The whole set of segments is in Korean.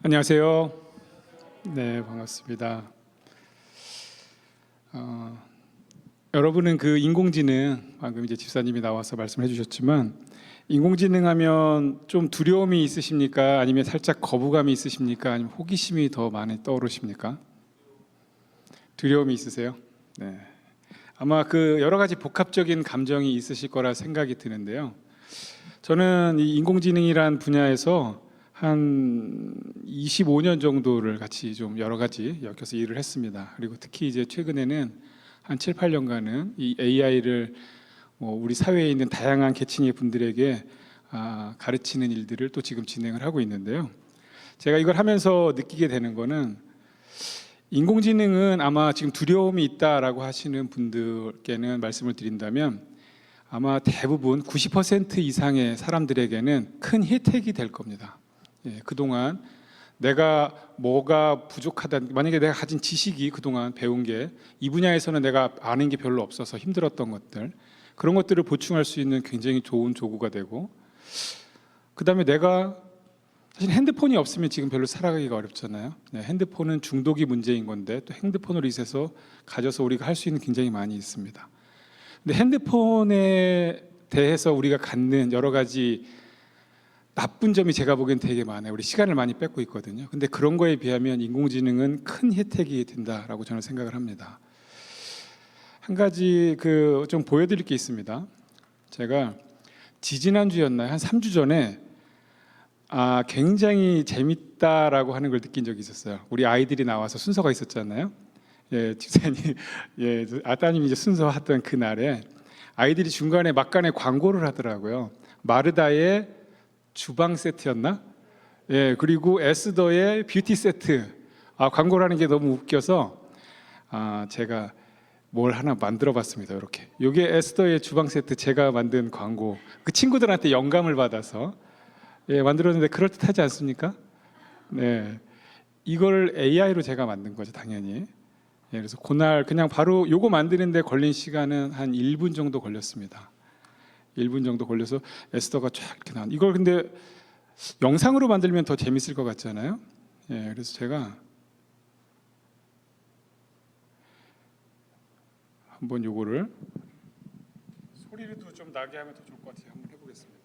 안녕하세요. 네, 반갑습니다. 여러분은 그 인공지능, 방금 이제 집사님이 나와서 말씀해 주셨지만, 인공지능 하면 좀 두려움이 있으십니까? 아니면 살짝 거부감이 있으십니까? 아니면 호기심이 더 많이 떠오르십니까? 두려움이 있으세요? 네. 아마 그 여러 가지 복합적인 감정이 있으실 거라 생각이 드는데요. 저는 이 인공지능이란 분야에서 한 25년 정도를 같이 좀 여러 가지 엮여서 일을 했습니다. 그리고 특히 이제 최근에는 한 7, 8년간은 이 AI를 우리 사회에 있는 다양한 계층의 분들에게 가르치는 일들을 또 지금 진행을 하고 있는데요. 제가 이걸 하면서 느끼게 되는 거는 인공지능은 아마 지금 두려움이 있다라고 하시는 분들께는 말씀을 드린다면 아마 대부분 90% 이상의 사람들에게는 큰 혜택이 될 겁니다. 그동안 내가 뭐가 부족하다, 만약에 내가 가진 지식이 그동안 배운 게 이 분야에서는 내가 아는 게 별로 없어서 힘들었던 것들, 그런 것들을 보충할 수 있는 굉장히 좋은 도구가 되고, 그 다음에 내가 사실 핸드폰이 없으면 지금 별로 살아가기가 어렵잖아요. 핸드폰은 중독이 문제인 건데 또 핸드폰으로 인해서 가져서 우리가 할 수 있는 굉장히 많이 있습니다. 근데 핸드폰에 대해서 우리가 갖는 여러 가지 나쁜 점이 제가 보기엔 되게 많아요. 우리 시간을 많이 뺏고 있거든요. 근데 그런 거에 비하면 인공지능은 큰 혜택이 된다라고 저는 생각을 합니다. 한 가지 좀 보여드릴 게 있습니다. 제가 지지난주였나요? 한 3주 전에 굉장히 재밌다라고 하는 걸 느낀 적이 있었어요. 우리 아이들이 나와서 순서가 있었잖아요. 집사님, 따님이 이제 순서 하던 그날에 아이들이 중간에 막간에 광고를 하더라고요. 마르다의 주방 세트였나? 그리고 에스더의 뷰티 세트. 광고를 하는 게 너무 웃겨서 제가 뭘 하나 만들어 봤습니다. 이렇게. 이게 에스더의 주방 세트, 제가 만든 광고. 그 친구들한테 영감을 받아서 만들었는데 그럴듯하지 않습니까? 네. 이걸 AI로 제가 만든 거죠, 당연히. 그래서 그날 그냥 바로 요거 만드는데 걸린 시간은 한 1분 정도 걸렸습니다. 1분 정도 걸려서 에스더가 쫙 이렇게 나온. 이걸 근데 영상으로 만들면 더 재밌을 것 같잖아요. 그래서 제가 한번 요거를 소리도 좀 나게 하면 더 좋을 것 같아요. 한번 해보겠습니다.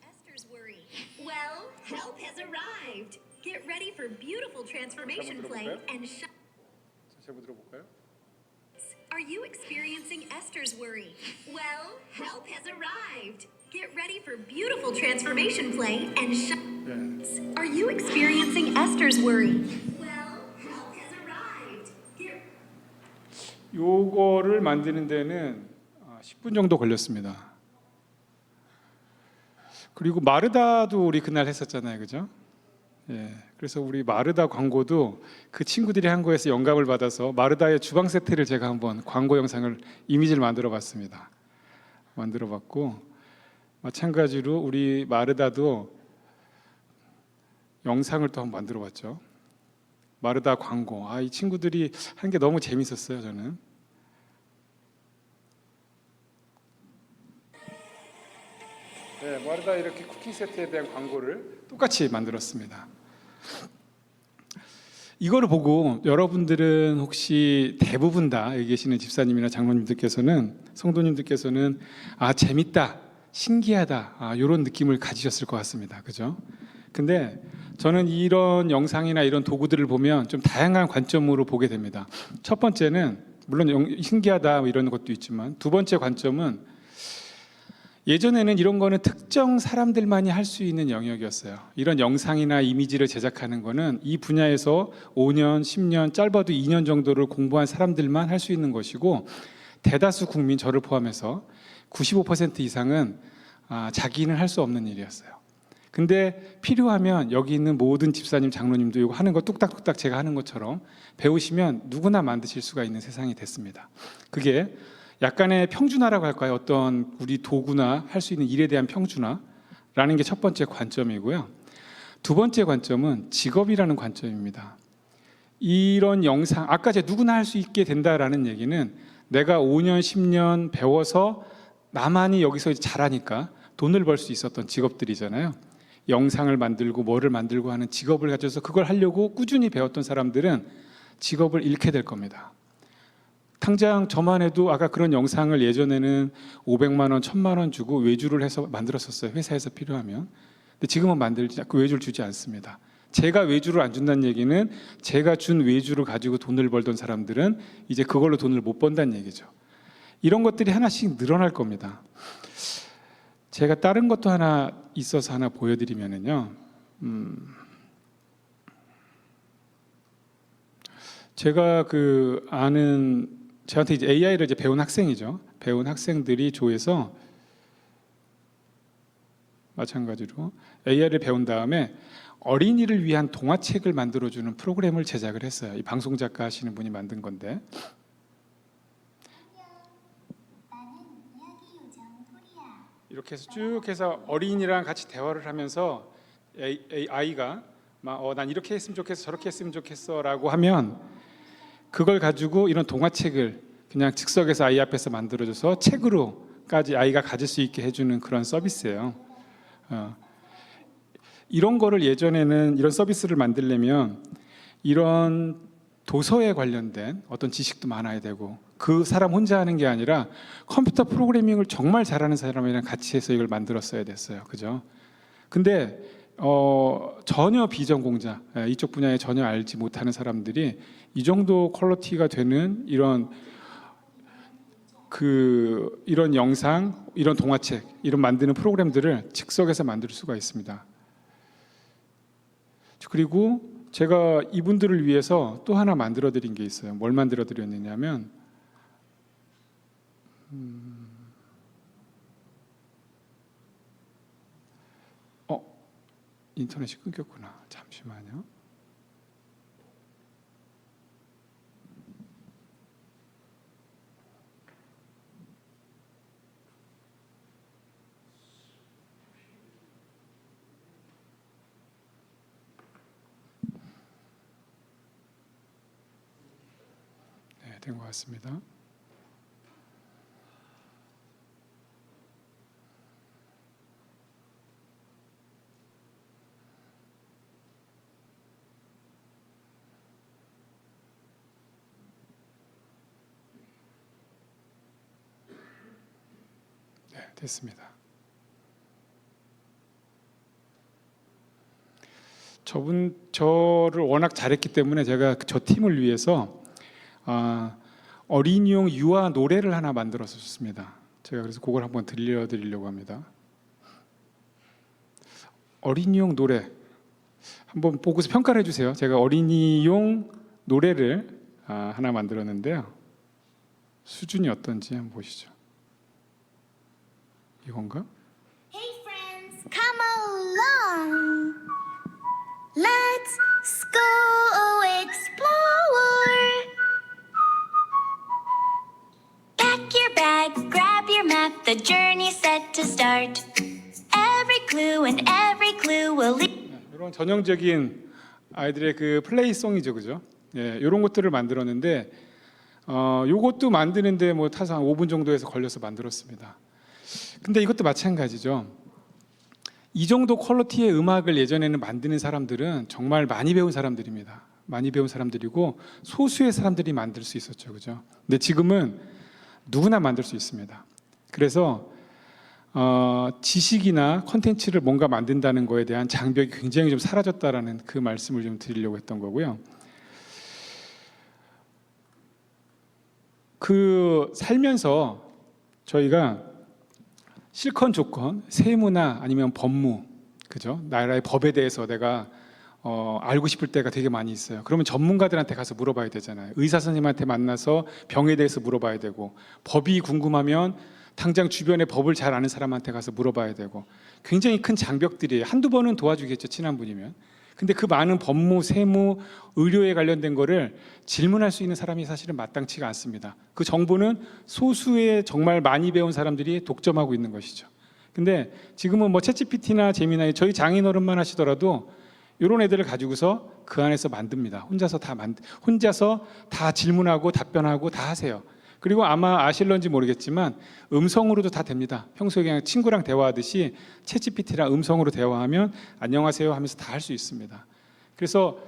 Esther's worry. Well, help has arrived. Get ready for beautiful transformation play and 다시 한번 들어볼까요? Are you experiencing Esther's worry? Well, help has arrived. Get ready for beautiful transformation play and Are you experiencing Esther's worry? Well, help has arrived. 요거를 만드는 데는 10분 정도 걸렸습니다. 그리고 마르다도 우리 그날 했었잖아요, 그죠? 그래서 우리 마르다 광고도 그 친구들이 한 거에서 영감을 받아서 마르다의 주방 세트를 제가 한번 광고 영상을 이미지를 만들어 봤습니다. 만들어 봤고, 마찬가지로 우리 마르다도 영상을 또 한번 만들어 봤죠. 마르다 광고. 이 친구들이 한 게 너무 재밌었어요, 저는. 마르다 이렇게 쿠키 세트에 대한 광고를 똑같이 만들었습니다. 이거를 보고 여러분들은 혹시 대부분 다 여기 계시는 집사님이나 장로님들께서는, 성도님들께서는 재밌다, 신기하다, 이런 느낌을 가지셨을 것 같습니다. 그죠? 근데 저는 이런 영상이나 이런 도구들을 보면 좀 다양한 관점으로 보게 됩니다. 첫 번째는 물론 신기하다 이런 것도 있지만, 두 번째 관점은 예전에는 이런 거는 특정 사람들만이 할 수 있는 영역이었어요. 이런 영상이나 이미지를 제작하는 거는 이 분야에서 5년, 10년, 짧아도 2년 정도를 공부한 사람들만 할 수 있는 것이고, 대다수 국민, 저를 포함해서 95% 이상은 자기는 할 수 없는 일이었어요. 근데 필요하면 여기 있는 모든 집사님, 장로님도 이거 하는 거 뚝딱뚝딱 제가 하는 것처럼 배우시면 누구나 만드실 수가 있는 세상이 됐습니다. 그게 약간의 평준화라고 할까요? 어떤 우리 도구나 할 수 있는 일에 대한 평준화라는 게 첫 번째 관점이고요. 두 번째 관점은 직업이라는 관점입니다. 이런 영상, 아까 제가 누구나 할 수 있게 된다라는 얘기는 내가 5년, 10년 배워서 나만이 여기서 이제 잘하니까 돈을 벌 수 있었던 직업들이잖아요. 영상을 만들고 뭐를 만들고 하는 직업을 가져서 그걸 하려고 꾸준히 배웠던 사람들은 직업을 잃게 될 겁니다. 당장 저만 해도 아까 그런 영상을 예전에는 500만 원, 1000만 원 주고 외주를 해서 만들었었어요. 회사에서 필요하면. 근데 지금은 그 외주를 주지 않습니다. 제가 외주를 안 준다는 얘기는 제가 준 외주를 가지고 돈을 벌던 사람들은 이제 그걸로 돈을 못 번다는 얘기죠. 이런 것들이 하나씩 늘어날 겁니다. 제가 다른 것도 하나 있어서 하나 보여드리면은요. 제가 저한테 이제 AI를 이제 배운 학생이죠. 배운 학생들이 조에서 마찬가지로 AI를 배운 다음에 어린이를 위한 동화책을 만들어주는 프로그램을 제작을 했어요. 이 방송 작가 하시는 분이 만든 건데. 이렇게 해서 쭉 해서 어린이랑 같이 대화를 하면서 아이가 막 난 이렇게 했으면 좋겠어, 저렇게 했으면 좋겠어라고 하면 그걸 가지고 이런 동화책을 그냥 즉석에서 아이 앞에서 만들어줘서 책으로까지 아이가 가질 수 있게 해주는 그런 서비스예요. 이런 거를 예전에는 이런 서비스를 만들려면 이런 도서에 관련된 어떤 지식도 많아야 되고 그 사람 혼자 하는 게 아니라 컴퓨터 프로그래밍을 정말 잘하는 사람이랑 같이 해서 이걸 만들었어야 됐어요. 그죠? 근데 전혀 비전공자, 이쪽 분야에 전혀 알지 못하는 사람들이 이 정도 퀄리티가 되는 이런 영상, 이런 동화책, 이런 만드는 프로그램들을 즉석에서 만들 수가 있습니다. 그리고 제가 이분들을 위해서 또 하나 만들어 드린 게 있어요. 뭘 만들어 드렸느냐면 인터넷이 끊겼구나. 잠시만요. 네, 된 것 같습니다. 네, 됐습니다. 저를 워낙 잘했기 때문에 제가 저 팀을 위해서 어린이용 유아 노래를 하나 만들어서 줬습니다. 제가 그래서 그걸 한번 들려드리려고 합니다. 어린이용 노래 한번 보고서 평가를 해주세요. 제가 어린이용 노래를 하나 만들었는데요. 수준이 어떤지 한번 보시죠. 이건가? Hey friends, come along. Let's go explore. Pack your bag, grab your map, the journey's set to start. Every clue and every clue will lead. 이런 전형적인 아이들의 그 플레이송이죠, 그죠? 예, 이런 것들을 만들었는데, 요것도 만드는데 뭐 타서 한 5분 정도에서 걸려서 만들었습니다. 근데 이것도 마찬가지죠. 이 정도 퀄리티의 음악을 예전에는 만드는 사람들은 정말 많이 배운 사람들입니다. 많이 배운 사람들이고 소수의 사람들이 만들 수 있었죠, 그죠? 근데 지금은 누구나 만들 수 있습니다. 그래서 지식이나 콘텐츠를 뭔가 만든다는 거에 대한 장벽이 굉장히 좀 사라졌다라는 그 말씀을 좀 드리려고 했던 거고요. 살면서 저희가 실컷 조건, 세무나 아니면 법무, 그죠? 나라의 법에 대해서 내가 알고 싶을 때가 되게 많이 있어요. 그러면 전문가들한테 가서 물어봐야 되잖아요. 의사 선생님한테 만나서 병에 대해서 물어봐야 되고, 법이 궁금하면 당장 주변에 법을 잘 아는 사람한테 가서 물어봐야 되고, 굉장히 큰 장벽들이에요. 한두 번은 도와주겠죠, 친한 분이면. 근데 그 많은 법무, 세무, 의료에 관련된 거를 질문할 수 있는 사람이 사실은 마땅치가 않습니다. 그 정보는 소수의 정말 많이 배운 사람들이 독점하고 있는 것이죠. 근데 지금은 뭐 챗GPT나 제미나이, 저희 장인어른만 하시더라도 이런 애들을 가지고서 그 안에서 만듭니다. 혼자서 다 질문하고 답변하고 다 하세요. 그리고 아마 아실런지 모르겠지만 음성으로도 다 됩니다. 평소에 그냥 친구랑 대화하듯이 챗GPT랑 음성으로 대화하면 안녕하세요 하면서 다 할 수 있습니다. 그래서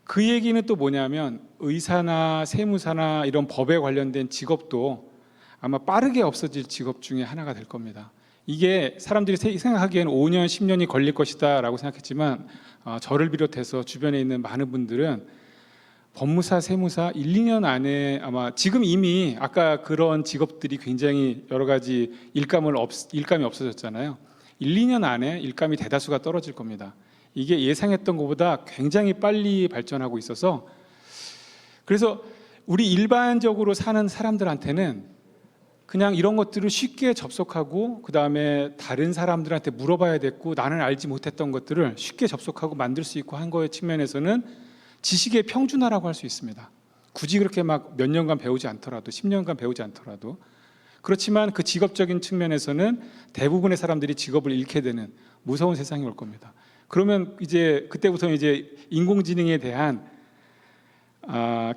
그 얘기는 또 뭐냐면 의사나 세무사나 이런 법에 관련된 직업도 아마 빠르게 없어질 직업 중에 하나가 될 겁니다. 이게 사람들이 생각하기에는 5년, 10년이 걸릴 것이다 라고 생각했지만 저를 비롯해서 주변에 있는 많은 분들은 법무사, 세무사 1, 2년 안에 아마 지금 이미 아까 그런 직업들이 굉장히 여러 가지 일감이 없어졌잖아요. 1, 2년 안에 일감이 대다수가 떨어질 겁니다. 이게 예상했던 것보다 굉장히 빨리 발전하고 있어서 그래서 우리 일반적으로 사는 사람들한테는 그냥 이런 것들을 쉽게 접속하고 그 다음에 다른 사람들한테 물어봐야 됐고 나는 알지 못했던 것들을 쉽게 접속하고 만들 수 있고 한 거의 측면에서는 지식의 평준화라고 할 수 있습니다. 굳이 그렇게 막 몇 년간 배우지 않더라도 10년간 배우지 않더라도 그렇지만 그 직업적인 측면에서는 대부분의 사람들이 직업을 잃게 되는 무서운 세상이 올 겁니다. 그러면 이제 그때부터는 이제 인공지능에 대한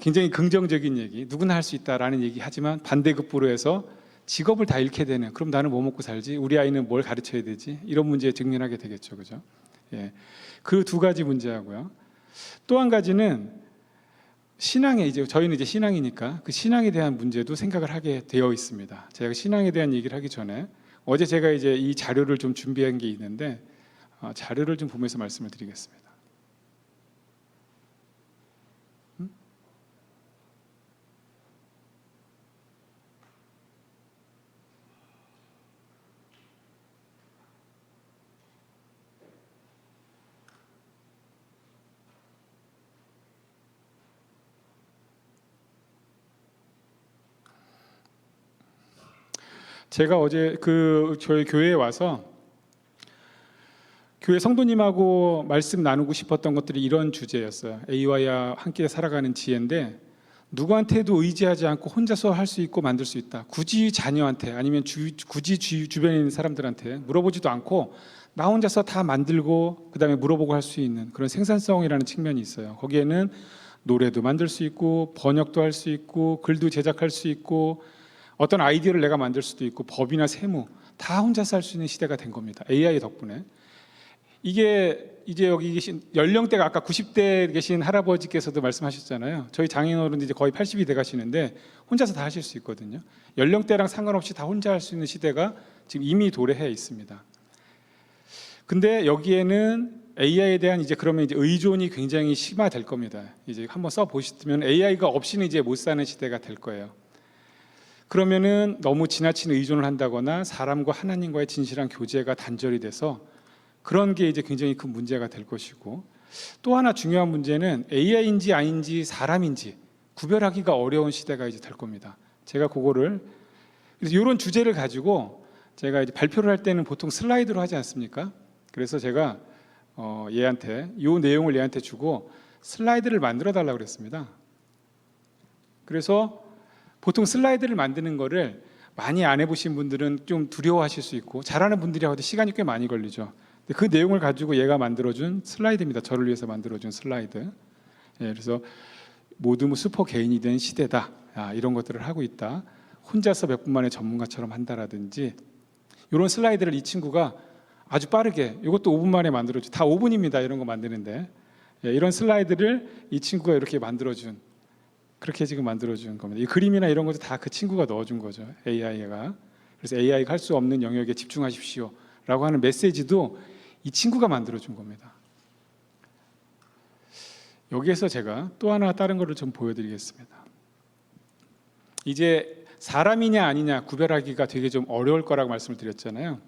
굉장히 긍정적인 얘기, 누구나 할 수 있다라는 얘기 하지만 반대급부로 해서 직업을 다 잃게 되는, 그럼 나는 뭐 먹고 살지? 우리 아이는 뭘 가르쳐야 되지? 이런 문제에 직면하게 되겠죠, 그죠? 예, 그 두 가지 문제하고요. 또 한 가지는 신앙에 이제 저희는 이제 신앙이니까 그 신앙에 대한 문제도 생각을 하게 되어 있습니다. 제가 신앙에 대한 얘기를 하기 전에 어제 제가 이제 이 자료를 좀 준비한 게 있는데 자료를 좀 보면서 말씀을 드리겠습니다. 제가 어제 저희 교회에 와서 교회 성도님하고 말씀 나누고 싶었던 것들이 이런 주제였어요. A와야 함께 살아가는 지혜인데 누구한테도 의지하지 않고 혼자서 할 수 있고 만들 수 있다. 굳이 자녀한테 아니면 굳이 주변에 있는 사람들한테 물어보지도 않고 나 혼자서 다 만들고 그 다음에 물어보고 할 수 있는 그런 생산성이라는 측면이 있어요. 거기에는 노래도 만들 수 있고 번역도 할 수 있고 글도 제작할 수 있고 어떤 아이디어를 내가 만들 수도 있고 법이나 세무 다 혼자서 할 수 있는 시대가 된 겁니다. AI 덕분에. 이게 이제 여기 계신 연령대가 아까 90대 계신 할아버지께서도 말씀하셨잖아요. 저희 장인어른도 이제 거의 80이 돼 가시는데 혼자서 다 하실 수 있거든요. 연령대랑 상관없이 다 혼자 할 수 있는 시대가 지금 이미 도래해 있습니다. 근데 여기에는 AI에 대한 이제 그러면 이제 의존이 굉장히 심화될 겁니다. 이제 한번 써 보시면 AI가 없이는 이제 못 사는 시대가 될 거예요. 그러면은 너무 지나친 의존을 한다거나 사람과 하나님과의 진실한 교제가 단절이 돼서 그런 게 이제 굉장히 큰 문제가 될 것이고 또 하나 중요한 문제는 AI인지 아닌지 사람인지 구별하기가 어려운 시대가 이제 될 겁니다. 제가 그거를 그래서 이런 주제를 가지고 제가 이제 발표를 할 때는 보통 슬라이드로 하지 않습니까? 그래서 제가 얘한테 이 내용을 얘한테 주고 슬라이드를 만들어 달라고 그랬습니다. 그래서 보통 슬라이드를 만드는 거를 많이 안 해보신 분들은 좀 두려워하실 수 있고 잘하는 분들이 하도 시간이 꽤 많이 걸리죠. 그 내용을 가지고 얘가 만들어준 슬라이드입니다. 저를 위해서 만들어준 슬라이드. 예, 그래서 모두 슈퍼 개인이 된 시대다. 이런 것들을 하고 있다. 혼자서 몇 분 만에 전문가처럼 한다라든지 이런 슬라이드를 이 친구가 아주 빠르게 이것도 5분 만에 만들어준 다 5분입니다. 이런 거 만드는데 예, 이런 슬라이드를 이 친구가 이렇게 만들어준 그렇게 지금 만들어준 겁니다. 이 그림이나 이런 것도 다 그 친구가 넣어준 거죠. AI가. 그래서 AI가 할 수 없는 영역에 집중하십시오 라고 하는 메시지도 이 친구가 만들어준 겁니다. 여기에서 제가 또 하나 다른 거를 좀 보여드리겠습니다. 이제 사람이냐 아니냐 구별하기가 되게 좀 어려울 거라고 말씀을 드렸잖아요.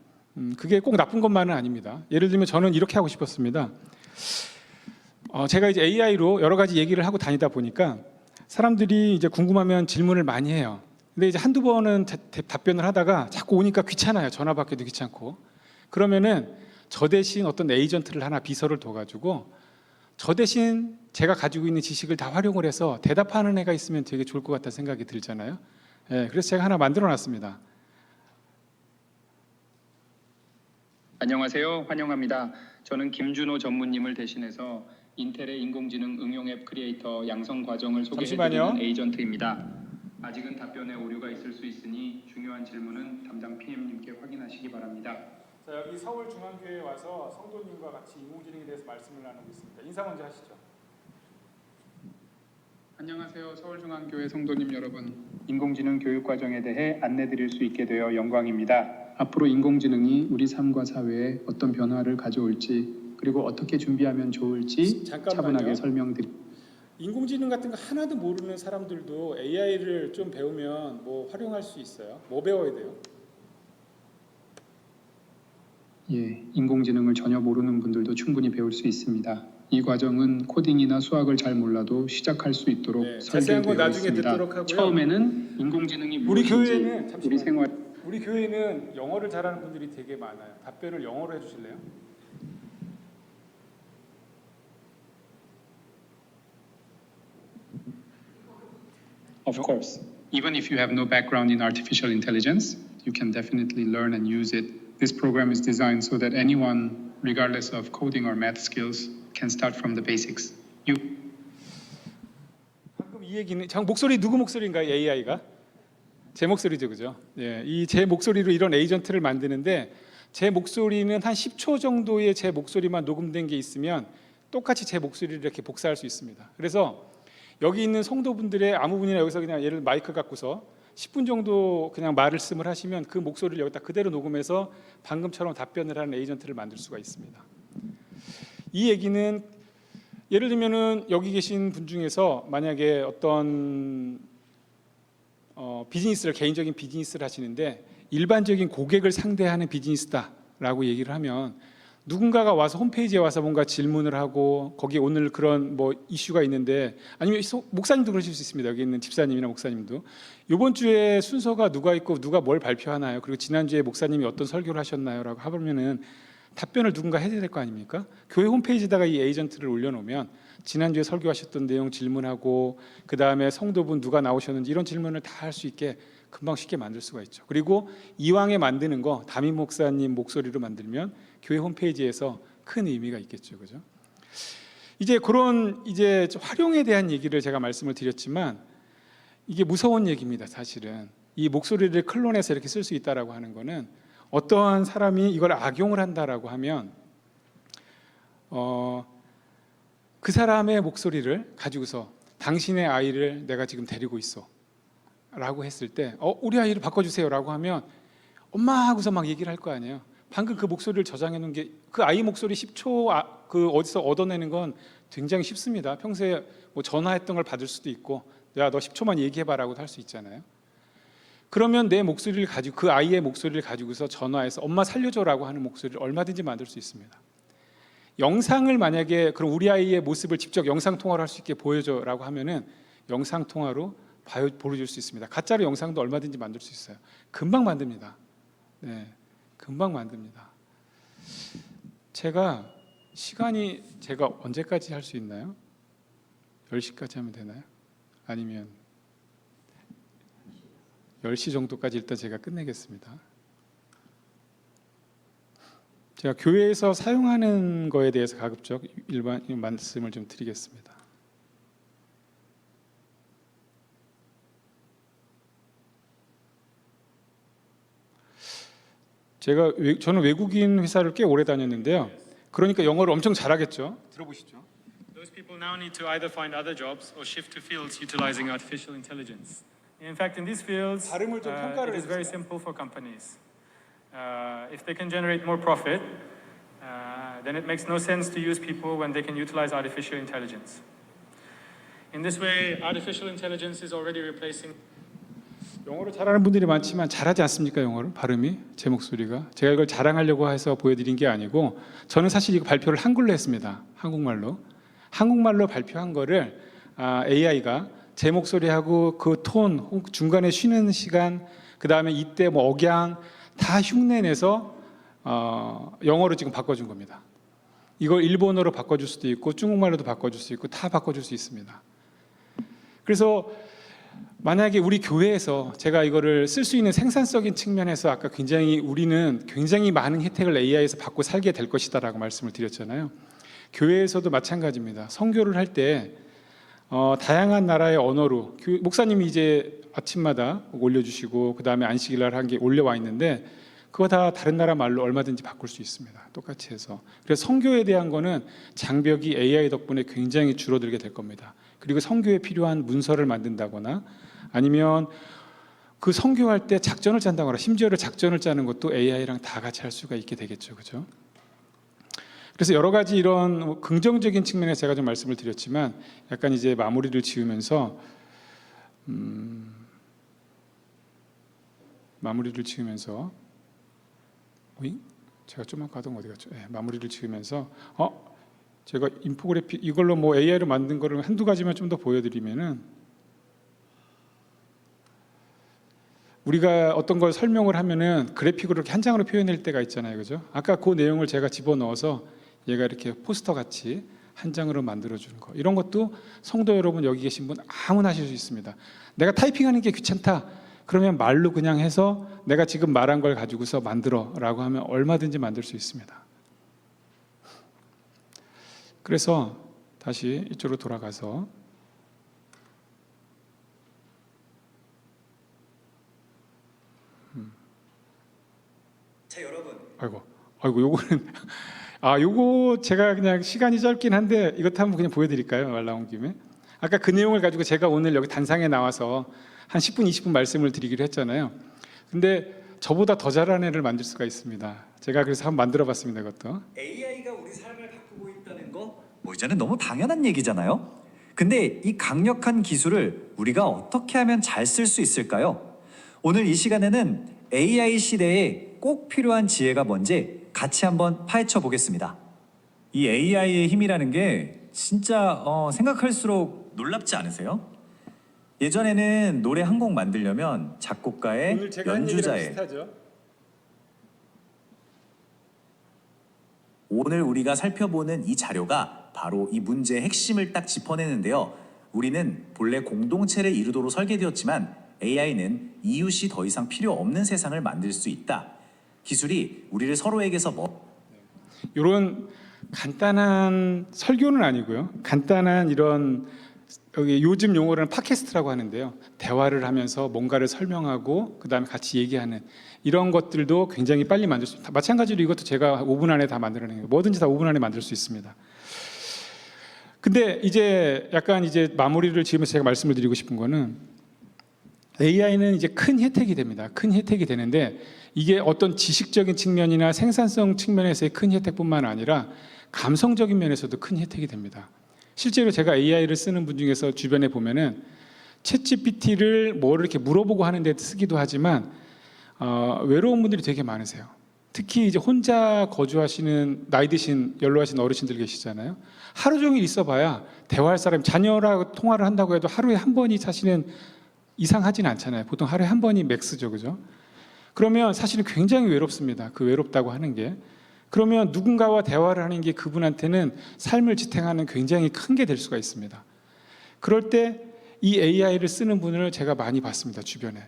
그게 꼭 나쁜 것만은 아닙니다. 예를 들면 저는 이렇게 하고 싶었습니다. 제가 이제 AI로 여러 가지 얘기를 하고 다니다 보니까 사람들이 이제 궁금하면 질문을 많이 해요. 근데 이제 한두 번은 답변을 하다가 자꾸 오니까 귀찮아요. 전화 받기도 귀찮고. 그러면은 저 대신 어떤 에이전트를 하나 비서를 둬가지고 저 대신 제가 가지고 있는 지식을 다 활용을 해서 대답하는 애가 있으면 되게 좋을 것 같다는 생각이 들잖아요. 예, 그래서 제가 하나 만들어 놨습니다. 안녕하세요. 환영합니다. 저는 김준호 전무님을 대신해서 인텔의 인공지능 응용 앱 크리에이터 양성 과정을 소개해드리는 잠시만요. 에이전트입니다. 아직은 답변에 오류가 있을 수 있으니 중요한 질문은 담당 PM님께 확인하시기 바랍니다. 자, 여기 서울중앙교회에 와서 성도님과 같이 인공지능에 대해서 말씀을 나누고 있습니다. 인사 먼저 하시죠. 안녕하세요. 서울중앙교회 성도님 여러분. 인공지능 교육 과정에 대해 안내드릴 수 있게 되어 영광입니다. 앞으로 인공지능이 우리 삶과 사회에 어떤 변화를 가져올지 그리고 어떻게 준비하면 좋을지 잠깐만요. 차분하게 설명드립니다. 인공지능 같은 거 하나도 모르는 사람들도 AI를 좀 배우면 뭐 활용할 수 있어요? 뭐 배워야 돼요? 예, 인공지능을 전혀 모르는 분들도 충분히 배울 수 있습니다. 이 과정은 코딩이나 수학을 잘 몰라도 시작할 수 있도록 네, 자세한 건 설계되어 나중에 있습니다. 듣도록 하고요. 처음에는 인공지능이 우리 무엇인지 교회는 우리 잠시만요. 생활 우리 교회는 영어를 잘하는 분들이 되게 많아요. 답변을 영어로 해주실래요? Of course. Even if you have no background in artificial intelligence, you can definitely learn and use it. This program is designed so that anyone, regardless of coding or math skills, can start from the basics. 방금 이 얘기는 목소리 누구 목소리인가요? AI가? 제 목소리죠, 그죠? 예, 이 제 목소리로 이런 에이전트를 만드는데 제 목소리는 한 10초 정도의 제 목소리만 녹음된 게 있으면 똑같이 제 목소리를 이렇게 복사할 수 있습니다. 그래서 여기 있는 성도분들의 아무 분이나 여기서 그냥 예를 마이크 갖고서 10분 정도 그냥 말씀을 하시면 그 목소리를 여기다 그대로 녹음해서 방금처럼 답변을 하는 에이전트를 만들 수가 있습니다. 이 얘기는 예를 들면은 여기 계신 분 중에서 만약에 어떤 비즈니스를 개인적인 비즈니스를 하시는데 일반적인 고객을 상대하는 비즈니스다라고 얘기를 하면 누군가가 와서 홈페이지에 와서 뭔가 질문을 하고 거기 오늘 그런 뭐 이슈가 있는데 아니면 목사님도 그러실 수 있습니다. 여기 있는 집사님이나 목사님도 이번 주에 순서가 누가 있고 누가 뭘 발표하나요? 그리고 지난주에 목사님이 어떤 설교를 하셨나요?라고 하면은 답변을 누군가 해야 될 거 아닙니까? 교회 홈페이지에다가 이 에이전트를 올려놓으면 지난주에 설교하셨던 내용 질문하고 그 다음에 성도분 누가 나오셨는지 이런 질문을 다 할 수 있게 금방 쉽게 만들 수가 있죠. 그리고 이왕에 만드는 거 담임 목사님 목소리로 만들면 교회 홈페이지에서 큰 의미가 있겠죠, 그죠? 이제 그런 이제 활용에 대한 얘기를 제가 말씀을 드렸지만 이게 무서운 얘기입니다, 사실은. 이 목소리를 클론해서 이렇게 쓸 수 있다라고 하는 거는 어떠한 사람이 이걸 악용을 한다라고 하면 그 사람의 목소리를 가지고서 당신의 아이를 내가 지금 데리고 있어 라고 했을 때 우리 아이를 바꿔주세요 라고 하면 엄마 하고서 막 얘기를 할 거 아니에요. 방금 그 목소리를 저장해 놓은 게 그 아이 목소리 10초 그 어디서 얻어내는 건 굉장히 쉽습니다. 평소에 뭐 전화했던 걸 받을 수도 있고 야 너 10초만 얘기해봐라고도 할 수 있잖아요. 그러면 내 목소리를 가지고 그 아이의 목소리를 가지고서 전화해서 엄마 살려줘라고 하는 목소리를 얼마든지 만들 수 있습니다. 영상을 만약에 그럼 우리 아이의 모습을 직접 영상 통화를 할 수 있게 보여줘라고 하면은 영상 통화로 보여줄 수 있습니다. 가짜로 영상도 얼마든지 만들 수 있어요. 금방 만듭니다. 네, 금방 만듭니다. 제가 언제까지 할 수 있나요? 10시까지 하면 되나요? 아니면 10시 정도까지 일단 제가 끝내겠습니다. 제가 교회에서 사용하는 거에 대해서 가급적 일반 말씀을 좀 드리겠습니다. 저는 외국인 회사를 꽤 오래 다녔는데요. 그러니까 영어를 엄청 잘하겠죠. 들어보시죠. Those people now need to either find other jobs or shift to fields utilizing artificial intelligence. In fact, in these fields, 발음을 좀 평가를 it is very 해주세요. simple for companies. If they can generate more profit, then it makes no sense to use people when they can utilize artificial intelligence. In this way, artificial intelligence is already replacing. 영어를 잘하는 분들이 많지만 잘하지 않습니까? 영어를 발음이 제 목소리가 제가 이걸 자랑하려고 해서 보여드린 게 아니고 저는 사실 이거 발표를 한글로 했습니다. 한국말로 발표한 거를 AI가 제 목소리하고 그 톤 중간에 쉬는 시간 그 다음에 이때 뭐 억양 다 흉내내서 영어로 지금 바꿔준 겁니다. 이걸 일본어로 바꿔줄 수도 있고 중국말로도 바꿔줄 수 있고 다 바꿔줄 수 있습니다. 그래서 만약에 우리 교회에서 제가 이거를 쓸 수 있는 생산적인 측면에서 아까 우리는 굉장히 많은 혜택을 AI에서 받고 살게 될 것이다라고 말씀을 드렸잖아요. 교회에서도 마찬가지입니다. 선교를 할 때 다양한 나라의 언어로 목사님이 이제 아침마다 올려주시고 그 다음에 안식일날 한 게 올려와 있는데 그거 다 다른 나라 말로 얼마든지 바꿀 수 있습니다. 똑같이 해서. 그래서 선교에 대한 거는 장벽이 AI 덕분에 굉장히 줄어들게 될 겁니다. 그리고 선교에 필요한 문서를 만든다거나 아니면 그 선교할 때 작전을 짠다거나 심지어는 작전을 짜는 것도 AI랑 다 같이 할 수가 있게 되겠죠. 그죠? 그래서 여러 가지 이런 긍정적인 측면에서 제가 좀 말씀을 드렸지만 약간 이제 마무리를 지으면서 제가 좀만 가던 어디 갔죠? 네, 마무리를 지으면서 제가 인포그래픽 이걸로 뭐 AI로 만든 거를 한두 가지만 좀 더 보여드리면은 우리가 어떤 걸 설명을 하면은 그래픽으로 이렇게 한 장으로 표현할 때가 있잖아요, 그죠? 아까 그 내용을 제가 집어넣어서 얘가 이렇게 포스터 같이 한 장으로 만들어 주는 거, 이런 것도 성도 여러분 여기 계신 분 아무나 하실 수 있습니다. 내가 타이핑하는 게 귀찮다 그러면 말로 그냥 해서 내가 지금 말한 걸 가지고서 만들어라고 하면 얼마든지 만들 수 있습니다. 그래서 다시 이쪽으로 돌아가서 자, 여러분. 아이고 요거는 요거 제가 그냥 시간이 짧긴 한데 이것도 한번 그냥 보여드릴까요? 말 나온 김에. 아까 그 내용을 가지고 제가 오늘 여기 단상에 나와서 한 10분, 20분 말씀을 드리기로 했잖아요. 근데 저보다 더 잘하는 애를 만들 수가 있습니다. 제가 그래서 한번 만들어봤습니다. 이것도. AI가 우리 삶을 바꾸고 있다는 거 뭐 이제는 너무 당연한 얘기잖아요. 근데 이 강력한 기술을 우리가 어떻게 하면 잘 쓸 수 있을까요? 오늘 이 시간에는 AI 시대에 꼭 필요한 지혜가 뭔지 같이 한번 파헤쳐 보겠습니다. 이 AI의 힘이라는 게 진짜 생각할수록 놀랍지 않으세요? 예전에는 노래 한 곡 만들려면 작곡가의 연주자의 오늘 우리가 살펴보는 이 자료가 바로 이 문제의 핵심을 딱 짚어내는데요. 우리는 본래 공동체를 이루도록 설계되었지만 AI는 이웃이 더 이상 필요 없는 세상을 만들 수 있다. 기술이 우리를 서로에게서 이런 간단한 설교는 아니고요. 간단한 이런 여기 요즘 용어로는 팟캐스트라고 하는데요. 대화를 하면서 뭔가를 설명하고 그다음에 같이 얘기하는 이런 것들도 굉장히 빨리 만들 수 있다. 마찬가지로 이것도 제가 5분 안에 다 만들어내는 거예요. 뭐든지 다 5분 안에 만들 수 있습니다. 근데 이제 약간 이제 마무리를 지으면서 제가 말씀을 드리고 싶은 거는 AI는 이제 큰 혜택이 됩니다. 큰 혜택이 되는데 이게 어떤 지식적인 측면이나 생산성 측면에서의 큰 혜택뿐만 아니라 감성적인 면에서도 큰 혜택이 됩니다. 실제로 제가 AI를 쓰는 분 중에서 주변에 보면은 챗GPT를 뭐를 이렇게 물어보고 하는데 쓰기도 하지만 외로운 분들이 되게 많으세요. 특히 이제 혼자 거주하시는 나이 드신 연로하신 어르신들 계시잖아요. 하루 종일 있어봐야 대화할 사람, 자녀랑 통화를 한다고 해도 하루에 한 번이 사실은 이상하진 않잖아요. 보통 하루에 한 번이 맥스죠, 그죠? 그러면 사실은 굉장히 외롭습니다. 그 외롭다고 하는 게. 그러면 누군가와 대화를 하는 게 그분한테는 삶을 지탱하는 굉장히 큰 게 될 수가 있습니다. 그럴 때 이 AI를 쓰는 분을 제가 많이 봤습니다, 주변에.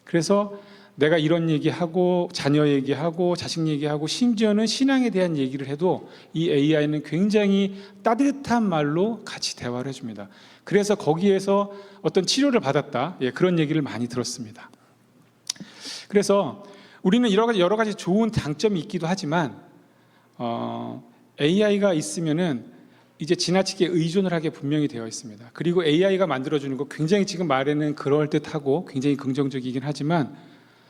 그래서 내가 이런 얘기하고 자녀 얘기하고 자식 얘기하고 심지어는 신앙에 대한 얘기를 해도 이 AI는 굉장히 따뜻한 말로 같이 대화를 해줍니다. 그래서 거기에서 어떤 치료를 받았다, 그런 얘기를 많이 들었습니다. 그래서 우리는 여러 가지 좋은 장점이 있기도 하지만 AI가 있으면은 이제 지나치게 의존을 하게 분명히 되어 있습니다. 그리고 AI가 만들어주는 거 굉장히 지금 말에는 그럴듯하고 굉장히 긍정적이긴 하지만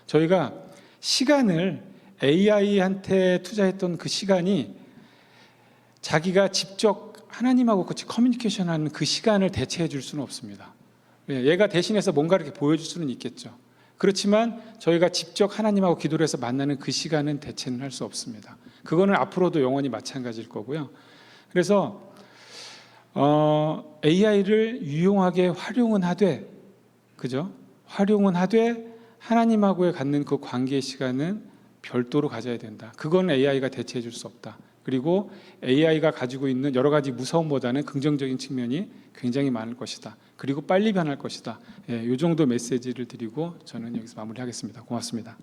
저희가 시간을 AI한테 투자했던 그 시간이 자기가 직접 하나님하고 같이 커뮤니케이션하는 그 시간을 대체해 줄 수는 없습니다. 얘가 대신해서 뭔가 이렇게 보여줄 수는 있겠죠. 그렇지만 저희가 직접 하나님하고 기도를 해서 만나는 그 시간은 대체는 할 수 없습니다. 그거는 앞으로도 영원히 마찬가지일 거고요. 그래서 AI를 유용하게 활용은 하되, 그죠? 활용은 하되 하나님하고의 갖는 그 관계의 시간은 별도로 가져야 된다. 그건 AI가 대체해 줄 수 없다. 그리고 AI가 가지고 있는 여러 가지 무서움보다는 긍정적인 측면이 굉장히 많을 것이다. 그리고 빨리 변할 것이다. 이 정도 메시지를 드리고 저는 여기서 마무리하겠습니다. 고맙습니다.